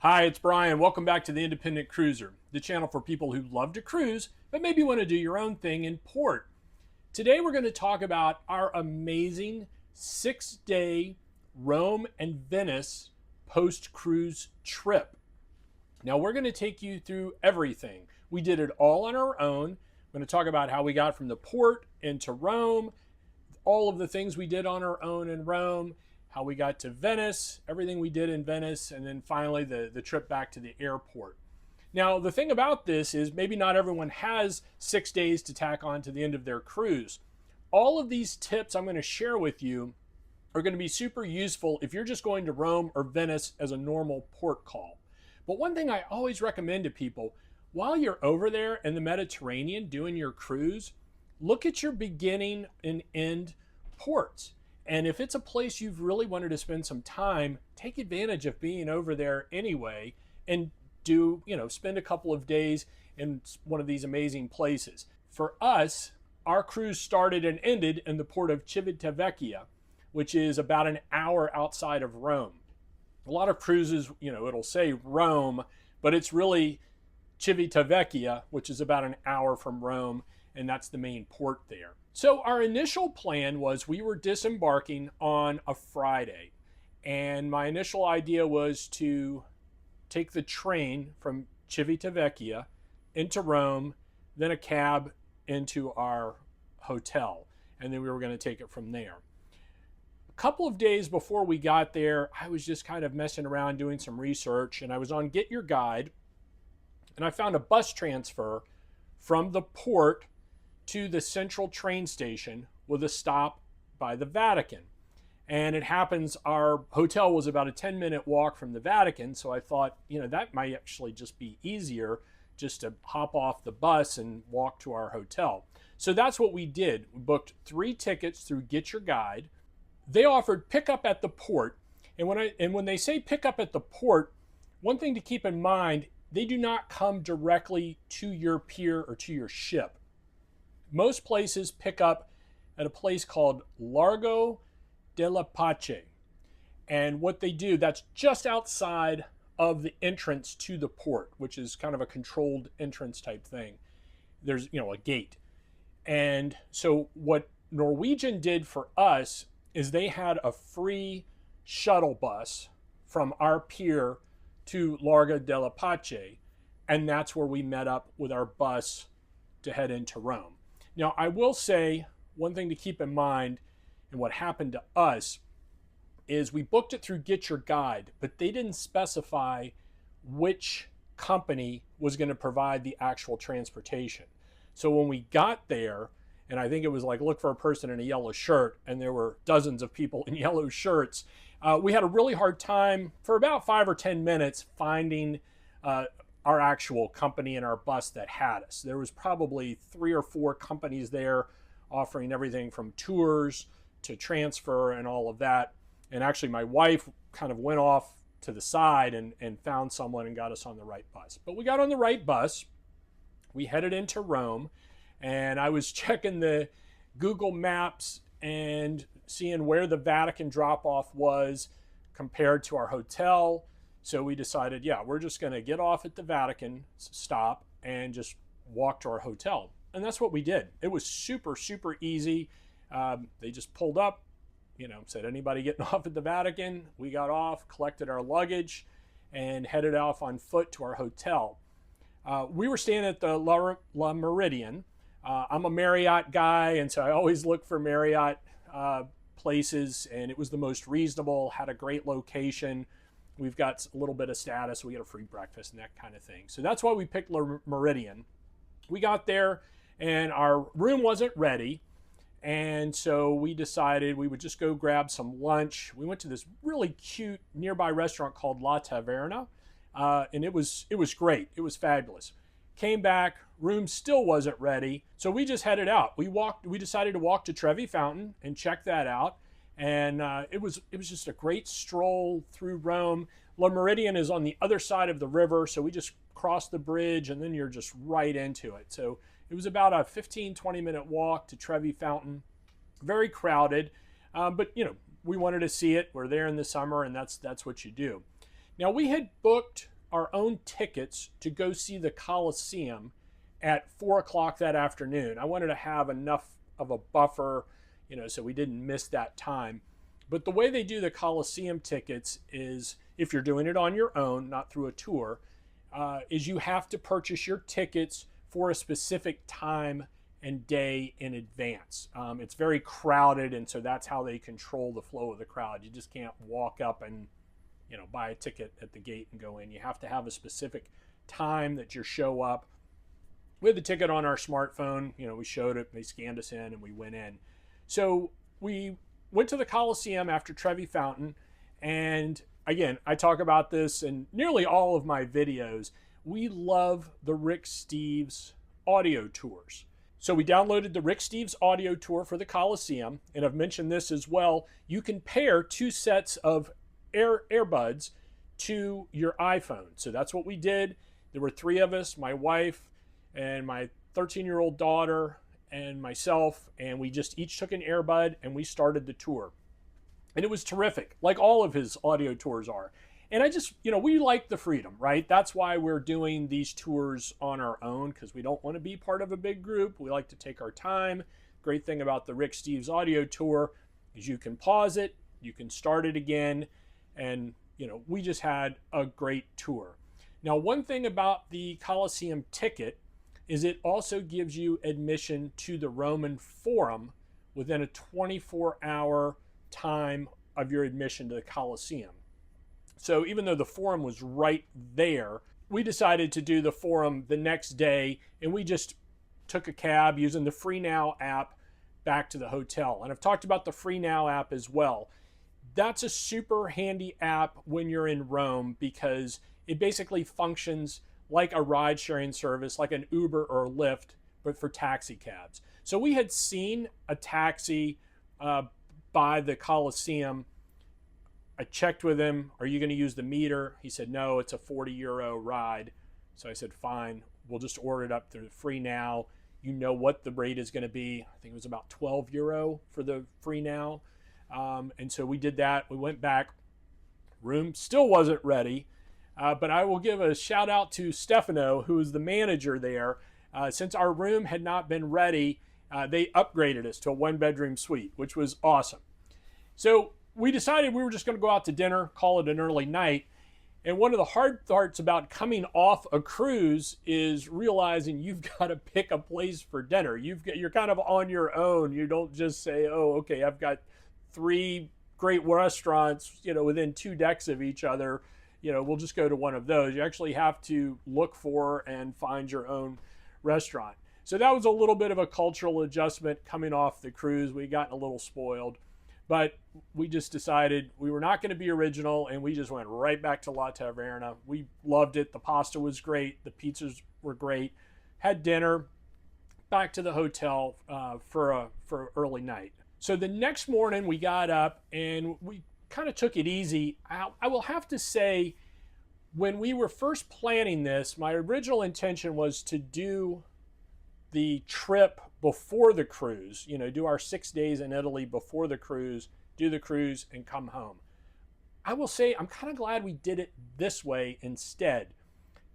Hi, it's Brian. Welcome back to the Independent Cruiser, the channel for people who love to cruise, but maybe want to do your own thing in port. Today we're going to talk about our amazing 6-day Rome and Venice post-cruise trip. Now we're going to take you through everything. We did it all on our own. I'm going to talk about how we got from the port into Rome, all of the things we did on our own in Rome, how we got to Venice, everything we did in Venice, and then finally the trip back to the airport. Now, the thing about this is maybe not everyone has 6 days to tack on to the end of their cruise. All of these tips I'm going to share with you are going to be super useful if you're just going to Rome or Venice as a normal port call. But one thing I always recommend to people, while you're over there in the Mediterranean doing your cruise, look at your beginning and end ports. And if it's a place you've really wanted to spend some time, take advantage of being over there anyway and spend a couple of days in one of these amazing places. For us, our cruise started and ended in the port of Civitavecchia, which is about an hour outside of Rome. A lot of cruises, it'll say Rome, but it's really Civitavecchia, which is about an hour from Rome, and that's the main port there. So our initial plan was we were disembarking on a Friday, and my initial idea was to take the train from Civitavecchia into Rome, then a cab into our hotel, and then we were going to take it from there. A couple of days before we got there, I was just kind of messing around doing some research, and I was on Get Your Guide, and I found a bus transfer from the port to the central train station with a stop by the Vatican. And it happens our hotel was about a 10-minute walk from the Vatican, so I thought, that might actually just be easier just to hop off the bus and walk to our hotel. So that's what we did. We booked 3 tickets through Get Your Guide. They offered pickup at the port, and when they say pickup at the port, one thing to keep in mind, they do not come directly to your pier or to your ship. Most places pick up at a place called Largo della Pace. And what they do, that's just outside of the entrance to the port, which is kind of a controlled entrance type thing. There's, a gate. And so what Norwegian did for us is they had a free shuttle bus from our pier to Largo della Pace, and that's where we met up with our bus to head into Rome. Now, I will say one thing to keep in mind, and what happened to us, is we booked it through Get Your Guide, but they didn't specify which company was going to provide the actual transportation. So when we got there, and I think it was like look for a person in a yellow shirt, and there were dozens of people in yellow shirts, we had a really hard time for about 5 or 10 minutes finding our actual company and our bus that had us. There was probably 3 or 4 companies there offering everything from tours to transfer and all of that. And actually my wife kind of went off to the side and found someone and got us on the right bus. But we got on the right bus. We headed into Rome, and I was checking the Google Maps and seeing where the Vatican drop-off was compared to our hotel. So we decided, we're just going to get off at the Vatican stop and just walk to our hotel. And that's what we did. It was super, super easy. They just pulled up, said, anybody getting off at the Vatican? We got off, collected our luggage, and headed off on foot to our hotel. We were staying at the La Meridian. I'm a Marriott guy, and so I always look for Marriott places, and it was the most reasonable, had a great location. We've got a little bit of status. We get a free breakfast and that kind of thing. So that's why we picked La Meridian. We got there and our room wasn't ready. And so we decided we would just go grab some lunch. We went to this really cute nearby restaurant called La Taverna. And it was great. It was fabulous. Came back, room still wasn't ready. So we just headed out. We decided to walk to Trevi Fountain and check that out. And it was just a great stroll through Rome. La Meridian is on the other side of the river, so we just crossed the bridge and then you're just right into it. So it was about a 15-20 minute walk to Trevi Fountain. Very crowded, but we wanted to see it. We're there in the summer, and that's what you do. Now we had booked our own tickets to go see the Colosseum at 4 o'clock that afternoon. I wanted to have enough of a buffer, so we didn't miss that time. But the way they do the Colosseum tickets is, if you're doing it on your own, not through a tour, is you have to purchase your tickets for a specific time and day in advance. It's very crowded, and so that's how they control the flow of the crowd. You just can't walk up and buy a ticket at the gate and go in. You have to have a specific time that you show up. We had the ticket on our smartphone. We showed it, they scanned us in, and we went in. So we went to the Colosseum after Trevi Fountain, and again, I talk about this in nearly all of my videos. We love the Rick Steves audio tours. So we downloaded the Rick Steves audio tour for the Colosseum, and I've mentioned this as well. You can pair 2 sets of earbuds to your iPhone. So that's what we did. There were 3 of us, my wife and my 13-year-old daughter and myself, and we just each took an earbud and we started the tour. And it was terrific, like all of his audio tours are. And I just, we like the freedom, right? That's why we're doing these tours on our own, because we don't want to be part of a big group. We like to take our time. Great thing about the Rick Steves audio tour is you can pause it, you can start it again, and we just had a great tour. Now, one thing about the Colosseum ticket is it also gives you admission to the Roman Forum within a 24-hour time of your admission to the Colosseum. So even though the Forum was right there, we decided to do the Forum the next day, and we just took a cab using the Free Now app back to the hotel. And I've talked about the Free Now app as well. That's a super handy app when you're in Rome, because it basically functions like a ride-sharing service, like an Uber or a Lyft, but for taxi cabs. So we had seen a taxi by the Colosseum. I checked with him, are you going to use the meter? He said, no, it's a 40 euro ride. So I said, fine, we'll just order it up through Free Now. You know what the rate is going to be. I think it was about 12 euro for the Free Now. And so we did that. We went back. Room still wasn't ready. But I will give a shout out to Stefano, who is the manager there. Since our room had not been ready, they upgraded us to a 1-bedroom suite, which was awesome. So we decided we were just going to go out to dinner, call it an early night. And one of the hard parts about coming off a cruise is realizing you've got to pick a place for dinner. You're kind of on your own. You don't just say, oh, okay, I've got 3 great restaurants, within 2 decks of each other. We'll just go to one of those. You actually have to look for and find your own restaurant. So that was a little bit of a cultural adjustment coming off the cruise. We got a little spoiled, but we just decided we were not going to be original, and we just went right back to La Taverna. We loved it. The pasta was great. The pizzas were great. Had dinner, back to the hotel for an early night. So the next morning we got up and we kind of took it easy. I will have to say, when we were first planning this, my original intention was to do the trip before the cruise, do our 6 days in Italy before the cruise, do the cruise and come home. I will say I'm kind of glad we did it this way instead,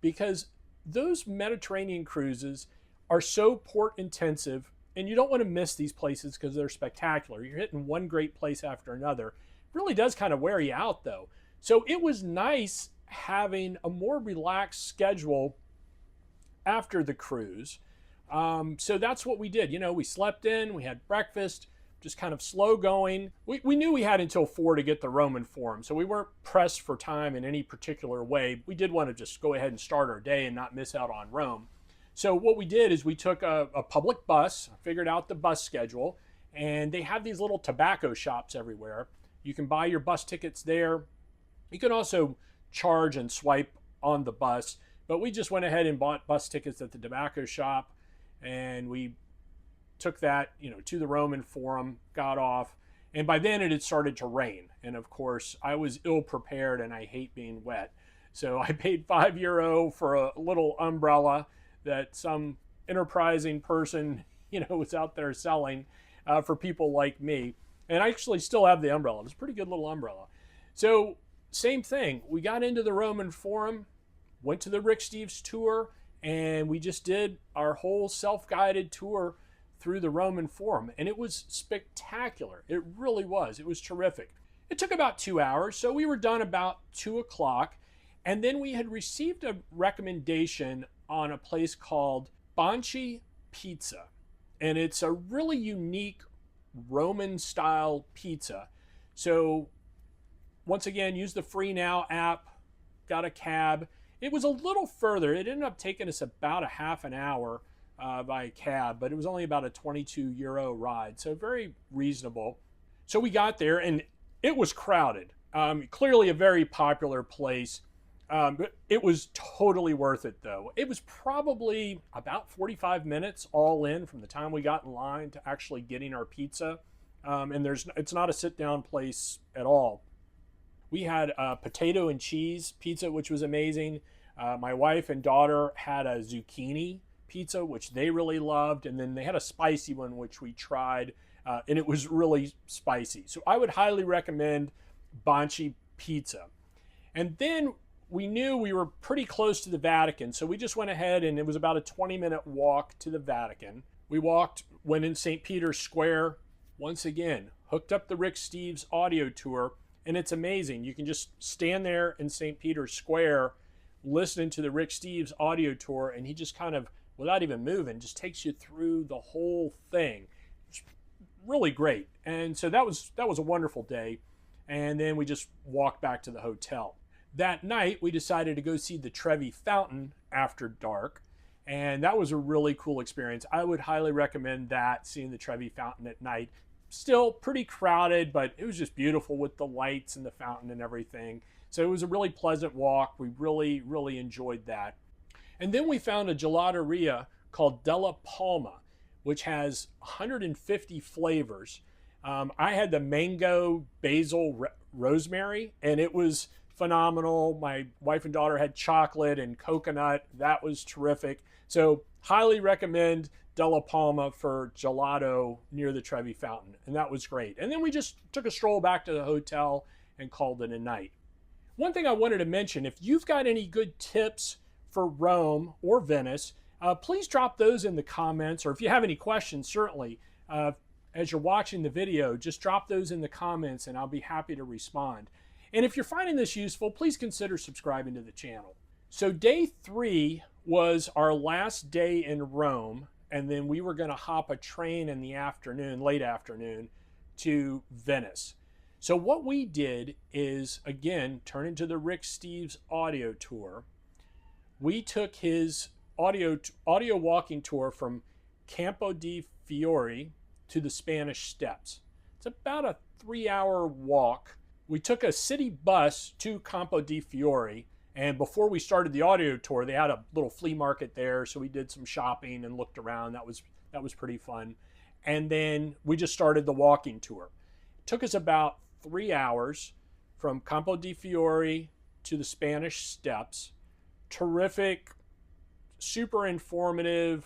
because those Mediterranean cruises are so port intensive, and you don't want to miss these places because they're spectacular. You're hitting one great place after another. Really does kind of wear you out though. So it was nice having a more relaxed schedule after the cruise. So that's what we did. We slept in, we had breakfast, just kind of slow going. We knew we had until 4 to get the Roman Forum, so we weren't pressed for time in any particular way. We did want to just go ahead and start our day and not miss out on Rome. So what we did is we took a public bus, figured out the bus schedule, and they have these little tobacco shops everywhere. You can buy your bus tickets there. You can also charge and swipe on the bus, but we just went ahead and bought bus tickets at the tobacco shop, and we took that, to the Roman Forum, got off, and by then it had started to rain. And of course, I was ill prepared and I hate being wet. So I paid €5 for a little umbrella that some enterprising person, was out there selling for people like me. And I actually still have the umbrella. It's a pretty good little umbrella. So same thing. We got into the Roman Forum. went to the Rick Steves tour, and we just did our whole self-guided tour through the Roman Forum, and it was spectacular. It really was. It was terrific. It took about 2 hours, so we were done about 2 o'clock, and then we had received a recommendation on a place called Bonci Pizza, and it's a really unique Roman-style pizza. So once again, use the Free Now app, got a cab. It was a little further. It ended up taking us about a half an hour by cab, but it was only about a 22 euro ride, so very reasonable. So we got there, and it was crowded. Clearly a very popular place. But it was totally worth it, though. It was probably about 45 minutes all in from the time we got in line to actually getting our pizza. And it's not a sit-down place at all. We had a potato and cheese pizza, which was amazing. My wife and daughter had a zucchini pizza, which they really loved. And then they had a spicy one, which we tried, and it was really spicy. So I would highly recommend Bonci Pizza. And then we knew we were pretty close to the Vatican, so we just went ahead, and it was about a 20-minute walk to the Vatican. We went in St. Peter's Square. Once again, hooked up the Rick Steves audio tour, and it's amazing. You can just stand there in St. Peter's Square listening to the Rick Steves audio tour, and he just kind of, without even moving, just takes you through the whole thing. It's really great. And so that was a wonderful day. And then we just walked back to the hotel. That night, we decided to go see the Trevi Fountain after dark, and that was a really cool experience. I would highly recommend that, seeing the Trevi Fountain at night. Still pretty crowded, but it was just beautiful with the lights and the fountain and everything. So it was a really pleasant walk. We really, really enjoyed that. And then we found a gelateria called Della Palma, which has 150 flavors. I had the mango, basil, rosemary, and it was phenomenal. My wife and daughter had chocolate and coconut. That was terrific. So highly recommend Della Palma for gelato near the Trevi Fountain. And that was great. And then we just took a stroll back to the hotel and called it a night. One thing I wanted to mention, if you've got any good tips for Rome or Venice, please drop those in the comments, or if you have any questions, certainly, as you're watching the video, just drop those in the comments and I'll be happy to respond. And if you're finding this useful, please consider subscribing to the channel. So day 3 was our last day in Rome, and then we were going to hop a train in the afternoon, late afternoon, to Venice. So what we did is, again, turn into the Rick Steves audio tour. We took his audio walking tour from Campo di Fiori to the Spanish Steps. It's about a 3-hour walk. We took a city bus to Campo di Fiori, and before we started the audio tour, they had a little flea market there, so we did some shopping and looked around. That was pretty fun. And then we just started the walking tour. It took us about 3 hours from Campo di Fiori to the Spanish Steps. Terrific, super informative,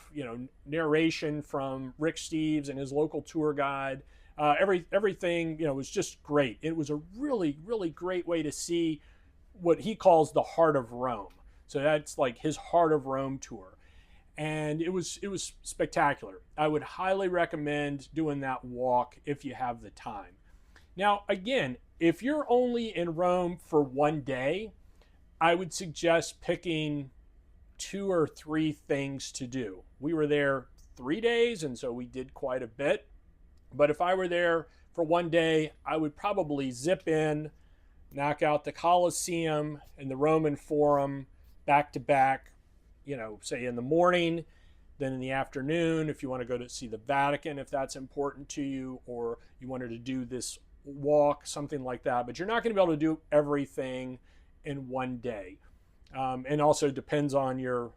narration from Rick Steves and his local tour guide. Everything, was just great. It was a really, really great way to see what he calls the heart of Rome. So that's like his heart of Rome tour. And it was spectacular. I would highly recommend doing that walk if you have the time. Now, again, if you're only in Rome for one day, I would suggest picking 2 or 3 things to do. We were there 3 days, and so we did quite a bit. But if I were there for one day, I would probably zip in, knock out the Colosseum and the Roman Forum back to back, say in the morning, then in the afternoon, if you want to go to see the Vatican, if that's important to you, or you wanted to do this walk, something like that. But you're not going to be able to do everything in one day. And also depends on your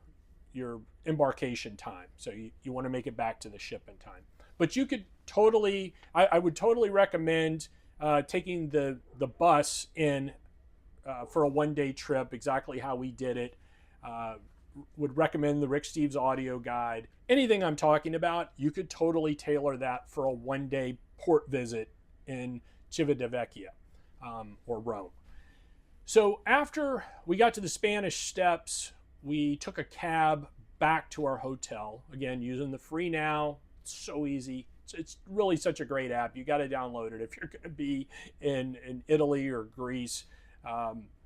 embarkation time. So you want to make it back to the ship in time. But you could totally, I would totally recommend taking the bus in for a one-day trip, exactly how we did it. Would recommend the Rick Steves audio guide. Anything I'm talking about, you could totally tailor that for a one-day port visit in Civitavecchia or Rome. So after we got to the Spanish Steps, we took a cab back to our hotel. Again, using the Free Now. It's so easy. It's really such a great app. You got to download it if you're going to be in Italy or Greece.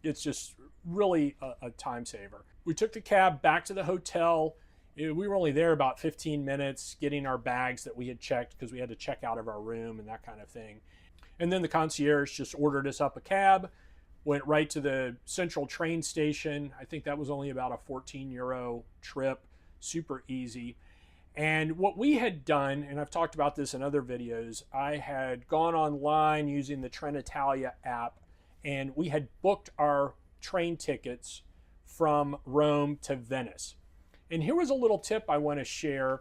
It's just really a time saver. We took the cab back to the hotel. We were only there about 15 minutes getting our bags that we had checked because we had to check out of our room and that kind of thing. And then the concierge just ordered us up a cab, went right to the central train station. I think that was only about a 14 euro trip, super easy. And what we had done, and I've talked about this in other videos, I had gone online using the Trenitalia app, and we had booked our train tickets from Rome to Venice. And here was a little tip I want to share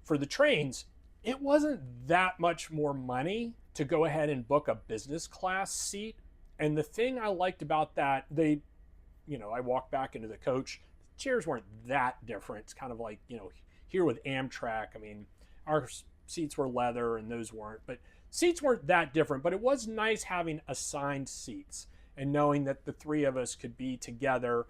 for the trains. It wasn't that much more money to go ahead and book a business class seat. And the thing I liked about that, I walked back into the coach. The chairs weren't that different. It's kind of like, here with Amtrak. I mean, our seats were leather and those weren't, but seats weren't that different. But it was nice having assigned seats and knowing that the three of us could be together.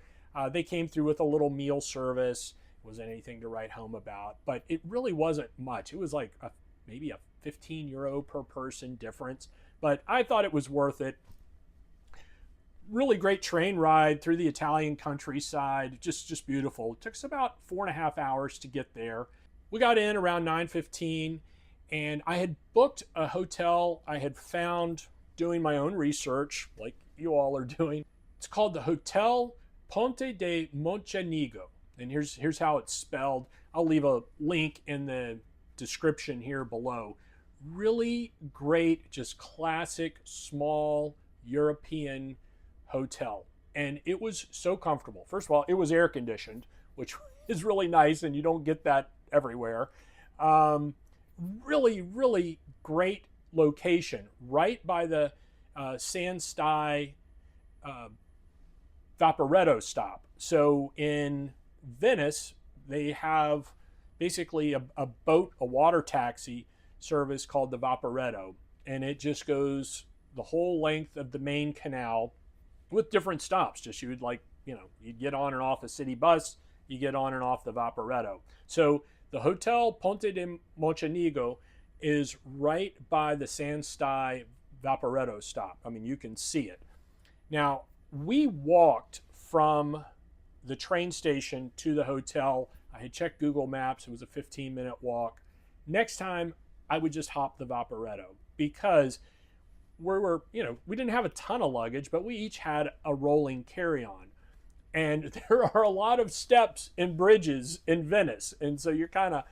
They came through with a little meal service. It wasn't anything to write home about, but it really wasn't much. It was like maybe a 15 euro per person difference, but I thought it was worth it. Really great train ride through the Italian countryside, just beautiful. It took us about 4.5 hours to get there. We got in around 9:15, and I had booked a hotel I had found doing my own research, like you all are doing. It's called the Hotel Ponte de Mocenigo, and here's how it's spelled. I'll leave a link in the description here below. Really great, just classic, small European hotel. And it was so comfortable. First of all, it was air conditioned, which is really nice, and you don't get that everywhere. Really, really great location, right by the San Stai Vaporetto stop. So in Venice, they have basically a boat, a water taxi service called the Vaporetto, and it just goes the whole length of the main canal with different stops. Just you'd get on and off a city bus, you get on and off the Vaporetto. So the Hotel Ponte de Mocenigo is right by the San Stai Vaporetto stop. I mean, you can see it. Now, we walked from the train station to the hotel. I had checked Google Maps. It was a 15-minute walk. Next time, I would just hop the Vaporetto because we didn't have a ton of luggage, but we each had a rolling carry-on. And there are a lot of steps and bridges in Venice. And so you're kind of,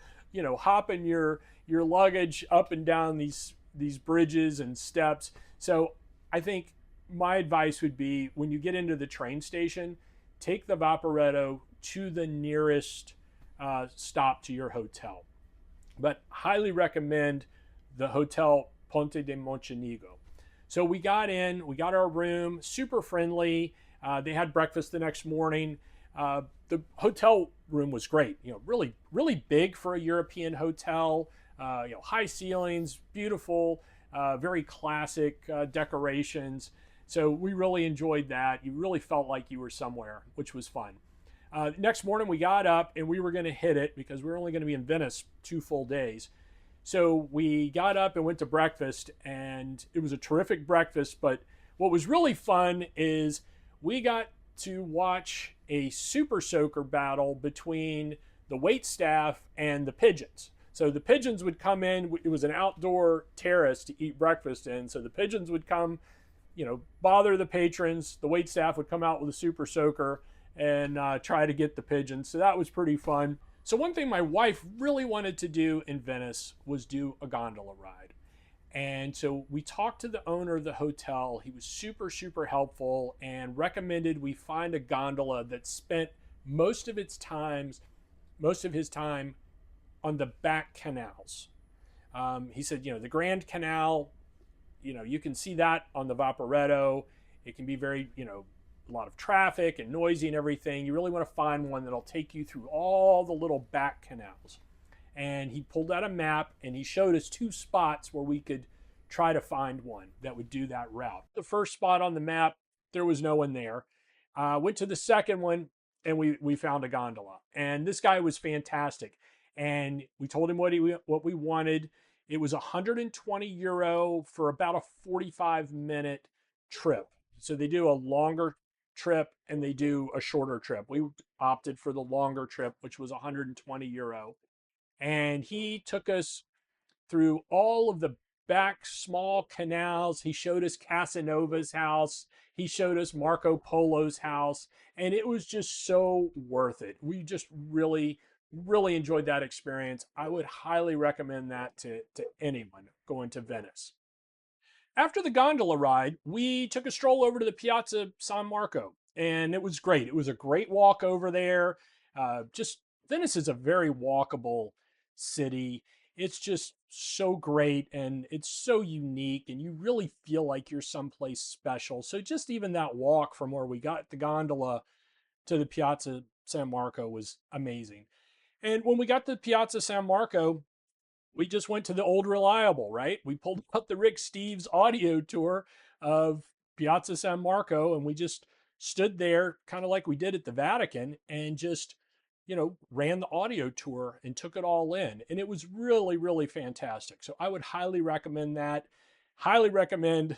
hopping your luggage up and down these bridges and steps. So I think my advice would be when you get into the train station, take the Vaporetto to the nearest stop to your hotel. But highly recommend the Hotel Ponte de Mocenigo. So we got in, we got our room, super friendly. They had breakfast the next morning. The hotel room was great, really, really big for a European hotel. High ceilings, beautiful, very classic decorations. So we really enjoyed that. You really felt like you were somewhere, which was fun. Next morning we got up and we were going to hit it because we were only going to be in Venice 2 full days. So we got up and went to breakfast, and it was a terrific breakfast. But what was really fun is we got to watch a super soaker battle between the wait staff and the pigeons. So the pigeons would come in. It was an outdoor terrace to eat breakfast in. So the pigeons would come, bother the patrons. The wait staff would come out with a super soaker and try to get the pigeons. So that was pretty fun. So one thing my wife really wanted to do in Venice was do a gondola ride. And so we talked to the owner of the hotel. He was super, super helpful and recommended we find a gondola that spent most of his time on the back canals. He said, the Grand Canal, you can see that on the Vaporetto. It can be very, a lot of traffic and noisy and everything. You really want to find one that'll take you through all the little back canals. And he pulled out a map and he showed us 2 spots where we could try to find one that would do that route. The first spot on the map there was no one there. Went to the second one, and we found a gondola. And this guy was fantastic. And we told him what we wanted. It was 120 euro for about a 45-minute trip. So they do a longer trip and they do a shorter trip. We opted for the longer trip, which was 120 euro. And he took us through all of the back small canals. He showed us Casanova's house. He showed us Marco Polo's house. And it was just so worth it. We just really, really enjoyed that experience. I would highly recommend that to anyone going to Venice. After the gondola ride, we took a stroll over to the Piazza San Marco, and it was great. It was a great walk over there. Just Venice is a very walkable city. It's just so great and it's so unique, and you really feel like you're someplace special. So just even that walk from where we got the gondola to the Piazza San Marco was amazing. And when we got to Piazza San Marco, we just went to the old reliable, right? We pulled up the Rick Steves audio tour of Piazza San Marco, and we just stood there kind of like we did at the Vatican and just, ran the audio tour and took it all in. And it was really, really fantastic. So I would highly recommend that. Highly recommend,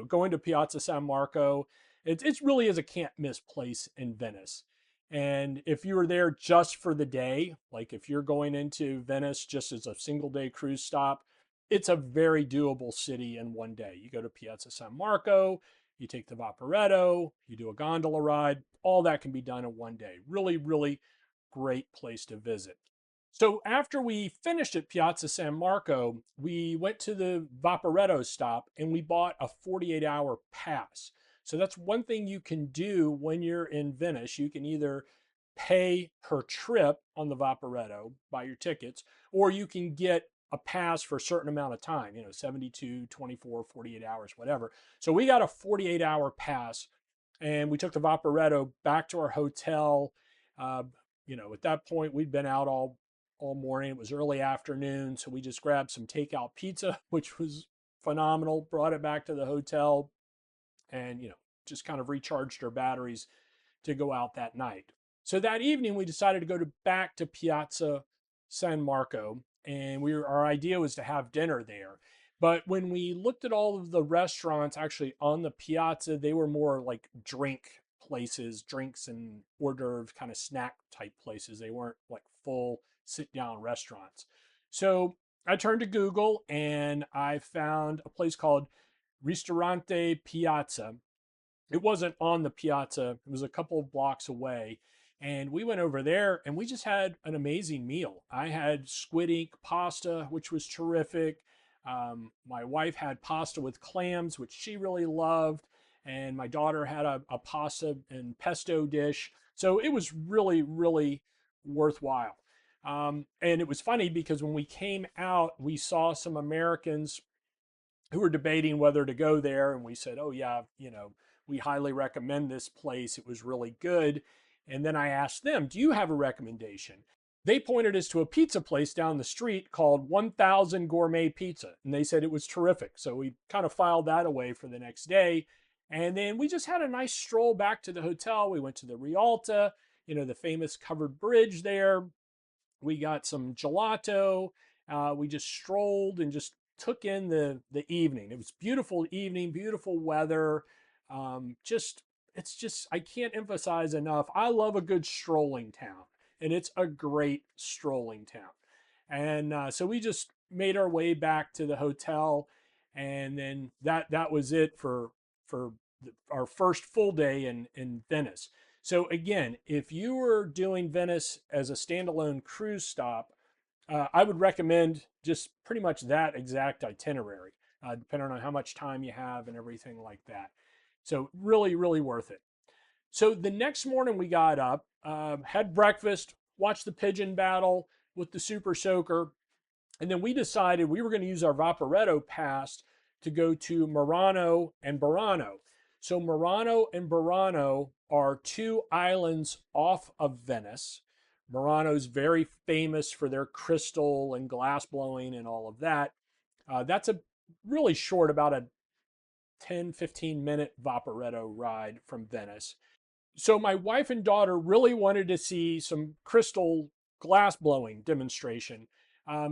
going to Piazza San Marco. It really is a can't miss place in Venice. And if you were there just for the day, like if you're going into Venice just as a single day cruise stop, it's a very doable city in one day. You go to Piazza San Marco, you take the Vaporetto, you do a gondola ride, all that can be done in one day. Really, really great place to visit. So after we finished at Piazza San Marco, we went to the Vaporetto stop and we bought a 48-hour pass. So that's one thing you can do when you're in Venice. You can either pay per trip on the Vaporetto, buy your tickets, or you can get a pass for a certain amount of time, 72, 24, 48 hours, whatever. So we got a 48-hour pass and we took the Vaporetto back to our hotel. At that point, we'd been out all morning. It was early afternoon, so we just grabbed some takeout pizza, which was phenomenal, brought it back to the hotel, and just kind of recharged our batteries to go out that night. So that evening we decided to go back to Piazza San Marco, and our idea was to have dinner there. But when we looked at all of the restaurants actually on the piazza, they were more like drink places, drinks and hors d'oeuvres, kind of snack type places. They weren't like full sit down restaurants. So I turned to Google and I found a place called Ristorante Piazza. It wasn't on the piazza, it was a couple of blocks away. And we went over there and we just had an amazing meal. I had squid ink pasta, which was terrific. My wife had pasta with clams, which she really loved. And my daughter had a pasta and pesto dish. So it was really, really worthwhile. And it was funny because when we came out, we saw some Americans who were debating whether to go there. And we said, oh, yeah, we highly recommend this place. It was really good. And then I asked them, do you have a recommendation? They pointed us to a pizza place down the street called 1000 Gourmet Pizza. And they said it was terrific. So we kind of filed that away for the next day. And then we just had a nice stroll back to the hotel. We went to the Rialta, the famous covered bridge there. We got some gelato. We just strolled and just took in the evening. It was beautiful evening, beautiful weather. It's just, I can't emphasize enough. I love a good strolling town, and it's a great strolling town. And so we just made our way back to the hotel, and then that was it for our first full day in Venice. So again, if you were doing Venice as a standalone cruise stop, I would recommend just pretty much that exact itinerary, depending on how much time you have and everything like that. So really, really worth it. So the next morning we got up, had breakfast, watched the pigeon battle with the Super Soaker, and then we decided we were going to use our Vaporetto pass to go to Murano and Burano. So Murano and Burano are two islands off of Venice. Murano's very famous for their crystal and glass blowing and all of that. That's a really short, about a 10-15 minute Vaporetto ride from Venice. So my wife and daughter really wanted to see some crystal glass blowing demonstration.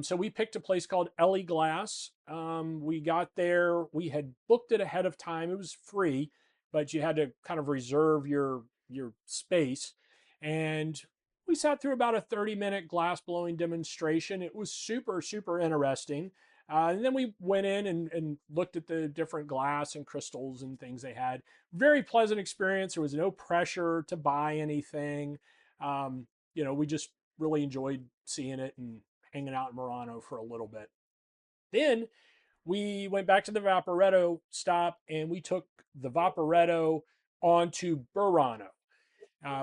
So we picked a place called Ellie Glass. We got there. We had booked it ahead of time. It was free, but you had to kind of reserve your space. And we sat through about a 30-minute glass blowing demonstration. It was super, super interesting. And then we went in and looked at the different glass and crystals and things they had. Very pleasant experience. There was no pressure to buy anything. We just really enjoyed seeing it and hanging out in Murano for a little bit. Then we went back to the Vaporetto stop and we took the Vaporetto onto Burano,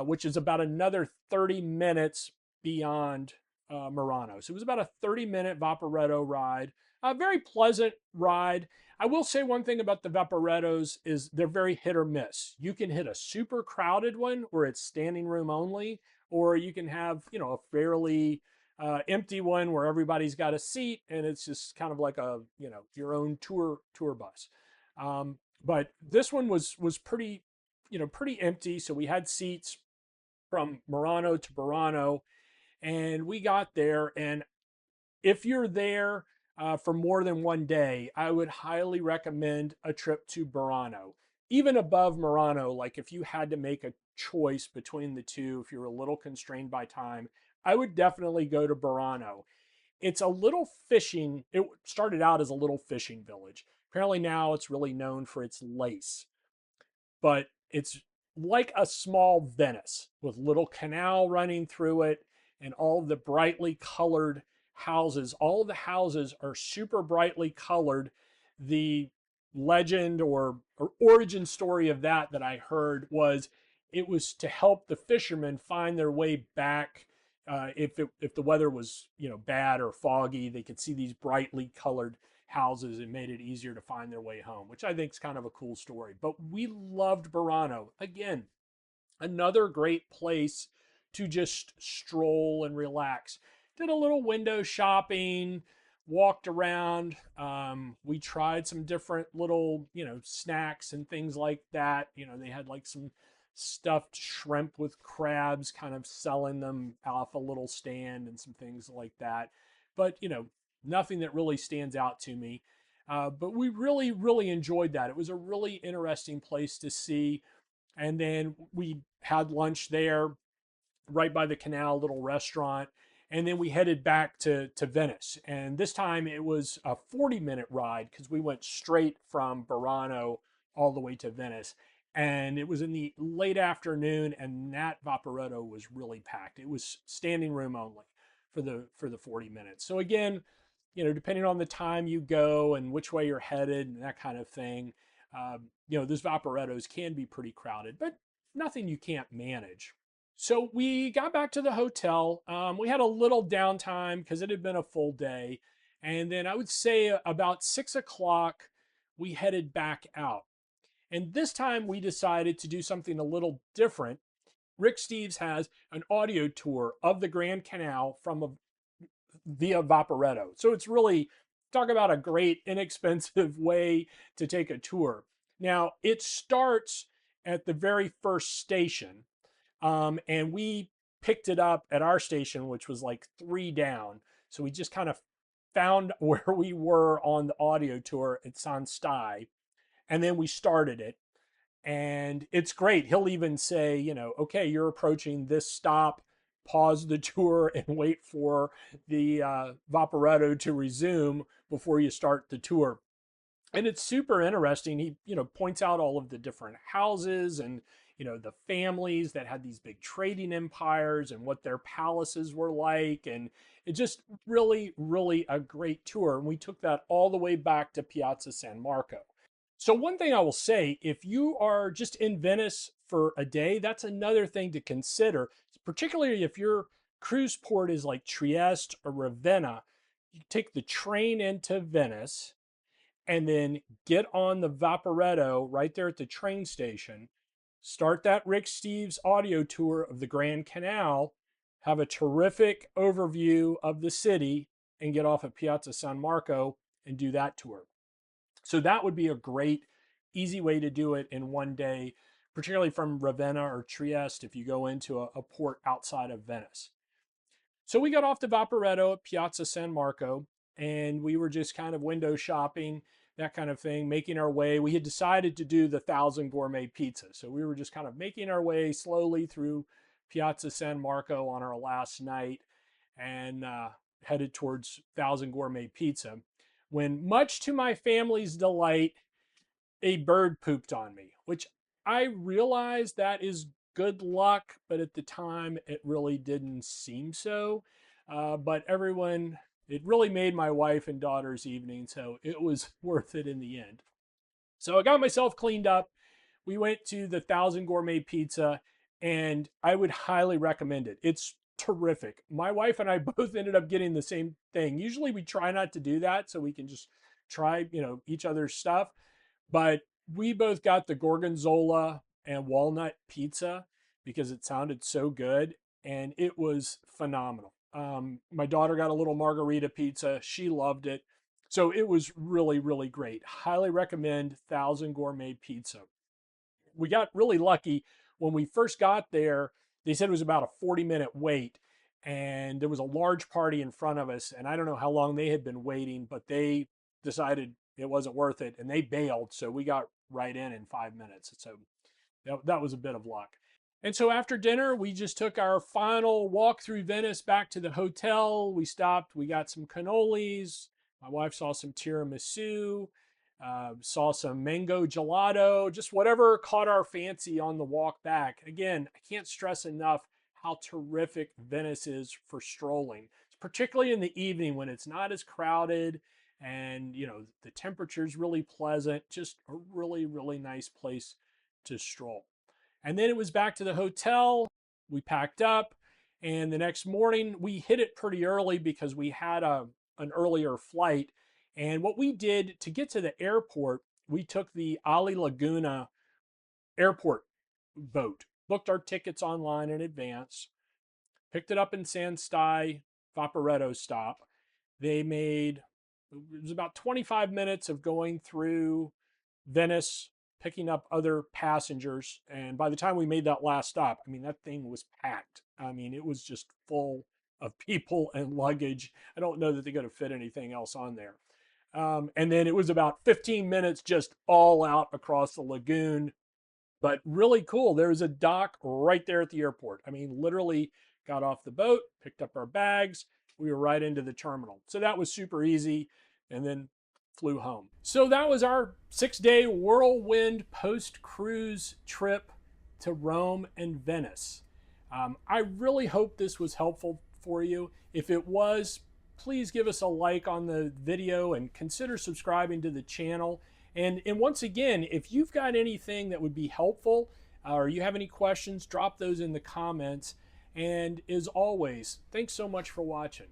which is about another 30 minutes beyond Murano. So it was about a 30-minute Vaporetto ride. A very pleasant ride. I will say one thing about the Vaporettos is they're very hit or miss. You can hit a super crowded one where it's standing room only, or you can have, a fairly empty one where everybody's got a seat and it's just kind of like a, your own tour bus. But this one was pretty, pretty empty. So we had seats from Murano to Burano, and we got there. And if you're there for more than one day, I would highly recommend a trip to Burano. Even above Murano, like if you had to make a choice between the two, if you're a little constrained by time, I would definitely go to Burano. It's a little fishing, it started out as a little fishing village. Apparently now it's really known for its lace, but it's like a small Venice with little canal running through it and all the brightly colored houses. All of the houses are super brightly colored. The legend or origin story of that I heard was it was to help the fishermen find their way back. If the weather was bad or foggy, they could see these brightly colored houses and made it easier to find their way home, which I think is kind of a cool story. But we loved Burano. Again, another great place to just stroll and relax. Did a little window shopping, walked around. We tried some different little, snacks and things like that. They had like some stuffed shrimp with crabs, kind of selling them off a little stand and some things like that. But, nothing that really stands out to me. But we really, really enjoyed that. It was a really interesting place to see. And then we had lunch there right by the canal, little restaurant. And then we headed back to Venice. And this time it was a 40-minute ride because we went straight from Burano all the way to Venice. And it was in the late afternoon, and that Vaporetto was really packed. It was standing room only for the 40 minutes. So again, depending on the time you go and which way you're headed and that kind of thing, those Vaporettos can be pretty crowded, but nothing you can't manage. So we got back to the hotel. We had a little downtime because it had been a full day. And then I would say about 6 o'clock, we headed back out. And this time we decided to do something a little different. Rick Steves has an audio tour of the Grand Canal via Vaporetto. So it's really, talk about a great inexpensive way to take a tour. Now, it starts at the very first station, and we picked it up at our station, which was like 3 down. So we just kind of found where we were on the audio tour at San Stai, and then we started it. And it's great. He'll even say, okay, you're approaching this stop, pause the tour and wait for the Vaporetto to resume before you start the tour. And it's super interesting. He, points out all of the different houses and, the families that had these big trading empires and what their palaces were like. And it just really, really a great tour. And we took that all the way back to Piazza San Marco. So one thing I will say, if you are just in Venice for a day, that's another thing to consider, particularly if your cruise port is like Trieste or Ravenna. You take the train into Venice and then get on the Vaporetto right there at the train station, start that Rick Steves audio tour of the Grand Canal, have a terrific overview of the city, and get off at Piazza San Marco and do that tour. So that would be a great easy way to do it in one day, particularly from Ravenna or Trieste if you go into a port outside of Venice. So we got off to Vaporetto at Piazza San Marco, and we were just kind of window shopping, that kind of thing, making our way. We had decided to do the 1,000 gourmet pizza. So we were just kind of making our way slowly through Piazza San Marco on our last night and headed towards 1,000 gourmet pizza. When, much to my family's delight, a bird pooped on me, which I realized that is good luck, but at the time it really didn't seem so. But everyone, it really made my wife and daughter's evening, so it was worth it in the end. So I got myself cleaned up. We went to the 1,000 Gourmet Pizza, and I would highly recommend it. It's terrific. My wife and I both ended up getting the same thing. Usually we try not to do that so we can just try, each other's stuff. But we both got the gorgonzola and walnut pizza because it sounded so good, and it was phenomenal. My daughter got a little margarita pizza. She loved it. So it was really, really great. Highly recommend 1,000 Gourmet Pizza. We got really lucky when we first got there. They said it was about a 40-minute wait, and there was a large party in front of us, and I don't know how long they had been waiting, but they decided it wasn't worth it, and they bailed, so we got right in 5 minutes. So that was a bit of luck. And so after dinner, we just took our final walk through Venice back to the hotel. We stopped, we got some cannolis. My wife saw some tiramisu, saw some mango gelato, just whatever caught our fancy on the walk back. Again, I can't stress enough how terrific Venice is for strolling, particularly in the evening when it's not as crowded and the temperature's really pleasant. Just a really, really nice place to stroll. And then it was back to the hotel. We packed up, and the next morning we hit it pretty early because we had an earlier flight. And what we did to get to the airport, we took the Alilaguna airport boat, booked our tickets online in advance, picked it up in San Stai, Vaporetto stop. It was about 25 minutes of going through Venice, picking up other passengers. And by the time we made that last stop, that thing was packed. It was just full of people and luggage. I don't know that they're going to fit anything else on there. And then it was about 15 minutes just all out across the lagoon. But really cool. There was a dock right there at the airport. Literally got off the boat, picked up our bags. We were right into the terminal. So that was super easy. And then flew home. So that was our 6-day whirlwind post-cruise trip to Rome and Venice. I really hope this was helpful for you. If it was, please give us a like on the video and consider subscribing to the channel. And once again, if you've got anything that would be helpful or you have any questions, drop those in the comments. And as always, thanks so much for watching.